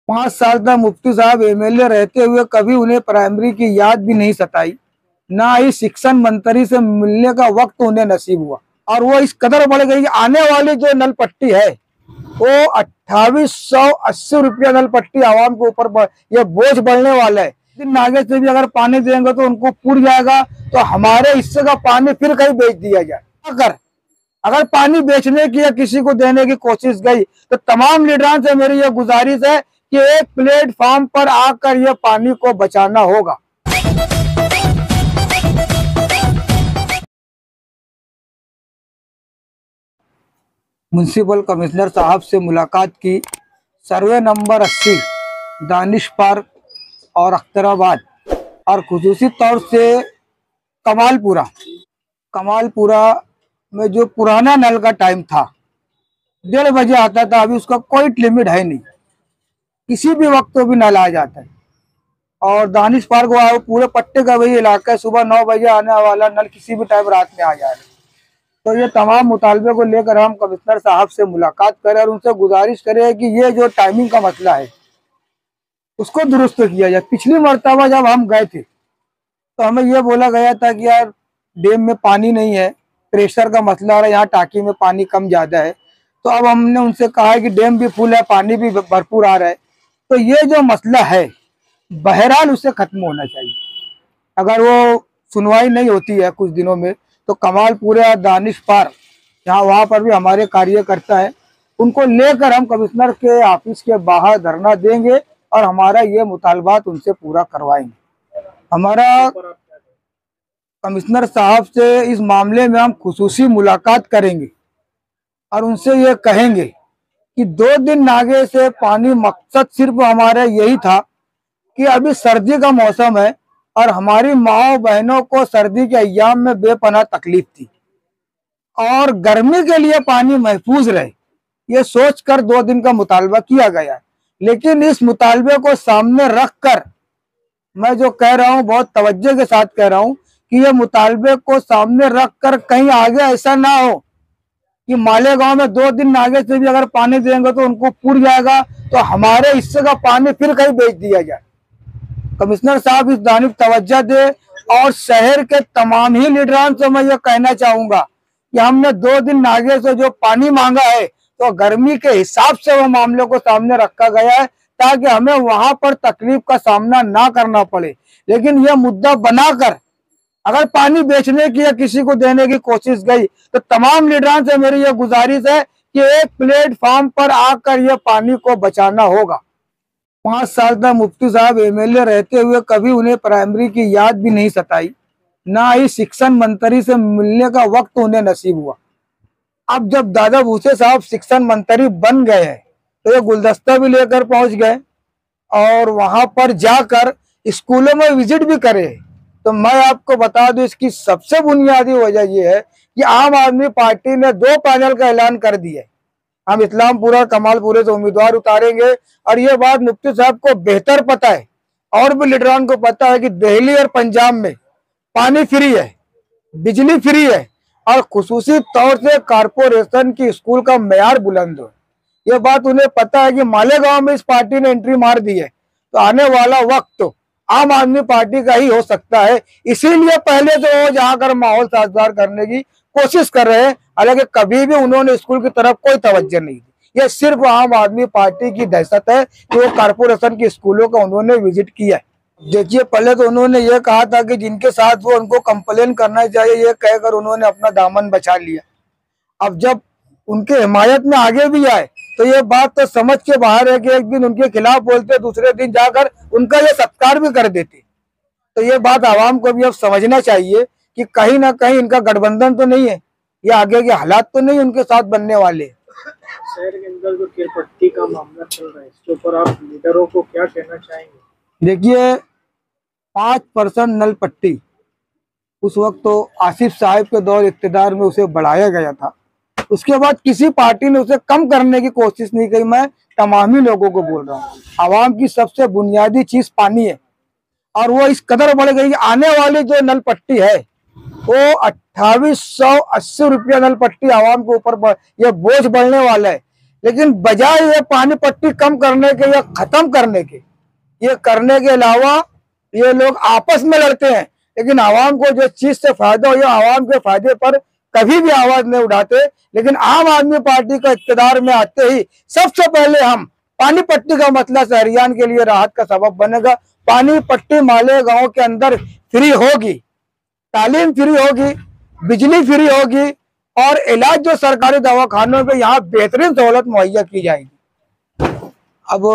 5 साल तक मुफ्ती साहब एमएलए रहते हुए कभी उन्हें प्राइमरी की याद भी नहीं सताई, ना ही शिक्षण मंत्री से मिलने का वक्त उन्हें नसीब हुआ। और वो इस कदर बढ़ गई कि आने वाली जो नल पट्टी है वो 2880 रुपया नल पट्टी आवाम के ऊपर ये बोझ बढ़ने वाला है। दिन आगे से भी अगर पानी देंगे तो उनको पूर जाएगा, तो हमारे हिस्से का पानी फिर कहीं बेच दिया जाए। अगर पानी बेचने की या किसी को देने की कोशिश गई तो तमाम लीडरान से मेरी यह गुजारिश है कि एक प्लेटफॉर्म पर आकर यह पानी को बचाना होगा। म्युनिसिपल कमिश्नर साहब से मुलाकात की। सर्वे नंबर 80 दानिश पार्क और अख्तराबाद और खुसूसी तौर से कमालपुरा में जो पुराना नल का टाइम था 1:30 बजे आता था, अभी उसका कोई लिमिट है नहीं, किसी भी वक्त तो भी नल आ जाता है। और दानिश पार्क वो पूरे पट्टे का वही इलाका है, सुबह 9 बजे आने वाला नल किसी भी टाइम रात में आ जाए। तो ये तमाम मुतालबे को लेकर हम कमिश्नर साहब से मुलाकात करें और उनसे गुजारिश करें कि ये जो टाइमिंग का मसला है उसको दुरुस्त किया जाए। पिछली मरतबा जब हम गए थे तो हमें ये बोला गया था कि यार डैम में पानी नहीं है, प्रेशर का मसला है, यहाँ टाकी में पानी कम ज़्यादा है। तो अब हमने उनसे कहा है कि डैम भी फुल है, पानी भी भरपूर आ रहा है, तो ये जो मसला है बहरहाल उससे ख़त्म होना चाहिए। अगर वो सुनवाई नहीं होती है कुछ दिनों में तो कमालपुरा दानिश पार्क यहाँ वहाँ पर भी हमारे कार्यकर्ता है, उनको लेकर हम कमिश्नर के ऑफिस के बाहर धरना देंगे और हमारा ये मुतालबात उनसे पूरा करवाएंगे। हमारा कमिश्नर साहब से इस मामले में हम खुसूसी मुलाकात करेंगे और उनसे ये कहेंगे कि 2 दिन आगे से पानी, मकसद सिर्फ हमारा यही था कि अभी सर्दी का मौसम है और हमारी माओ बहनों को सर्दी के अय्याम में बेपनाह तकलीफ थी और गर्मी के लिए पानी महफूज रहे, ये सोचकर 2 दिन का मुतालबा किया गया। लेकिन इस मुतालबे को सामने रखकर मैं जो कह रहा हूँ बहुत तवज्जो के साथ कह रहा हूँ कि ये मुतालबे को सामने रखकर कहीं आगे ऐसा ना हो कि मालेगांव में 2 दिन आगे से भी अगर पानी देंगे तो उनको पूर जाएगा, तो हमारे हिस्से का पानी फिर कहीं बेच दिया जाए। कमिश्नर साहब इस जानिब तवज्जो दे और शहर के तमाम ही लीडरान से मैं ये कहना चाहूंगा कि हमने 2 दिन आगे से जो पानी मांगा है तो गर्मी के हिसाब से वो मामले को सामने रखा गया है ताकि हमें वहां पर तकलीफ का सामना ना करना पड़े। लेकिन यह मुद्दा बनाकर अगर पानी बेचने की या किसी को देने की कोशिश गई तो तमाम लीडरान से मेरी यह गुजारिश है कि एक प्लेटफॉर्म पर आकर यह पानी को बचाना होगा। 5 साल तक मुफ्ती साहब एमएलए रहते हुए कभी उन्हें प्राइमरी की याद भी नहीं सताई, ना ही शिक्षण मंत्री से मिलने का वक्त उन्हें नसीब हुआ। अब जब दादा भूसे साहब शिक्षण मंत्री बन गए हैं तो ये गुलदस्ता भी लेकर पहुंच गए और वहां पर जाकर स्कूलों में विजिट भी करे। तो मैं आपको बता दूं इसकी सबसे बुनियादी वजह यह है कि आम आदमी पार्टी ने 2 पैनल का ऐलान कर दिया। हम इस्लामपुरा और कमालपुरे से उम्मीदवार उतारेंगे और ये बात मुफ्ती साहब को बेहतर पता है और भी लीडरान को पता है कि दिल्ली और पंजाब में पानी फ्री है, बिजली फ्री है और खुसूसी तौर से कारपोरेशन की स्कूल का मेयार बुलंद हो। ये बात उन्हें पता है कि मालेगांव में इस पार्टी ने एंट्री मार दी है तो आने वाला वक्त तो आम आदमी पार्टी का ही हो सकता है। इसीलिए पहले से वो जाकर माहौल साजगार करने की कोशिश कर रहे हैं, हालांकि कभी भी उन्होंने स्कूल की तरफ कोई तवज्जो नहीं दी। ये सिर्फ आम आदमी पार्टी की दहशत है कि वो कारपोरेशन की स्कूलों का उन्होंने विजिट किया है। देखिए, पहले तो उन्होंने ये कहा था कि जिनके साथ वो उनको कंप्लेन करना चाहिए, ये कहकर उन्होंने अपना दामन बचा लिया। अब जब उनके हिमायत में आगे भी आए तो ये बात तो समझ के बाहर है कि एक दिन उनके खिलाफ बोलते, दूसरे दिन जाकर उनका ये सत्कार भी कर देते। तो ये बात आवाम को भी अब समझना चाहिए कि कहीं ना कहीं इनका गठबंधन तो नहीं है, ये आगे के हालात तो नहीं उनके साथ बनने वाले। शहर के अंदर जो केरपट्टी का मामला चल रहा है, इसके ऊपर आप लीडरों को क्या कहना चाहेंगे? देखिए, 5% नल पट्टी उस वक्त तो आसिफ साहब के दौर इख्तिदार में उसे बढ़ाया गया था, उसके बाद किसी पार्टी ने उसे कम करने की कोशिश नहीं की। मैं तमामी लोगों को बोल रहा हूँ, आवाम की सबसे बुनियादी चीज पानी है और वो इस कदर बढ़ गई कि आने वाली जो नल पट्टी है वो 2880 रुपया नल पट्टी आवाम के ऊपर ये बोझ बढ़ने वाला है। लेकिन बजाय ये पानी पट्टी कम करने के या खत्म करने के, ये करने के अलावा ये लोग आपस में लड़ते हैं, लेकिन आवाम को जो चीज से फायदा हो या आवाम के फायदे पर कभी भी आवाज नहीं उठाते। लेकिन आम आदमी पार्टी का इक़्तिदार में आते ही सबसे पहले हम पानी पट्टी का मसला शहरियान के लिए राहत का सबब बनेगा। पानी पट्टी मालेगांव के अंदर फ्री होगी, तालीम फ्री होगी, बिजली फ्री होगी और इलाज जो सरकारी दवाखानों में यहाँ बेहतरीन सहूलत मुहैया की जाएगी। अब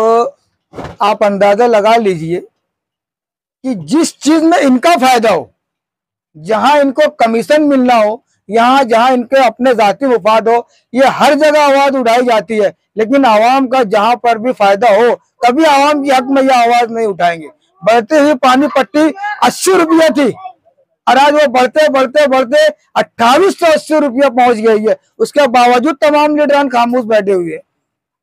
आप अंदाजा लगा लीजिए कि जिस चीज में इनका फायदा हो, जहां इनको कमीशन मिलना हो, यहाँ जहां इनके अपने जाती मुफाद हो, ये हर जगह आवाज उठाई जाती है। लेकिन आवाम का जहां पर भी फायदा हो, कभी आवाम की हक में यह आवाज नहीं उठाएंगे। बढ़ती हुई पानी पट्टी 80 रुपया थी और आज वो बढ़ते बढ़ते बढ़ते 2880 रुपया पहुंच गई है। उसके बावजूद तमाम लीडरान खामोश बैठे हुए हैं।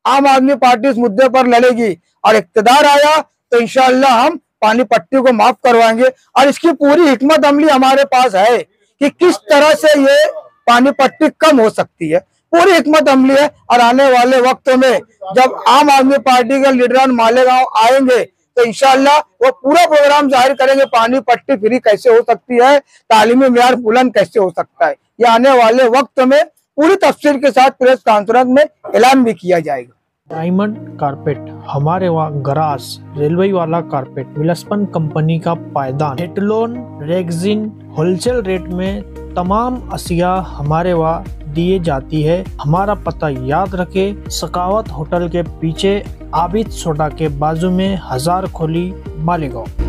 आम आदमी पार्टी इस मुद्दे पर लड़ेगी और इक़्तिदार आया तो इंशाअल्लाह हम पानी पट्टी को माफ करवाएंगे। और इसकी पूरी हिकमत अमली हमारे पास है कि किस तरह से ये पानी पट्टी कम हो सकती है, पूरी हिकमत अमली है। और आने वाले वक्त में जब आम आदमी पार्टी के लीडरान मालेगांव आएंगे तो इंशाअल्लाह वो पूरा प्रोग्राम जाहिर करेंगे, पानी पट्टी फ्री कैसे हो सकती है, तालीमी मेयार बुलंद कैसे हो सकता है। ये आने वाले वक्त में पूरी तफसील के साथ प्रेस कॉन्फ्रेंस में ऐलान भी किया जाएगा। डायमंड कारपेट, हमारे वहाँ गराज, रेलवे वाला कारपेट, विलस्पन कंपनी का पायदान, हेटलोन, रेगजिन, होलसेल रेट में तमाम अशिया हमारे वहाँ दिए जाती है। हमारा पता याद रखे, सकावत होटल के पीछे, आबिद सोडा के बाजू में, हजार खोली, मालेगांव।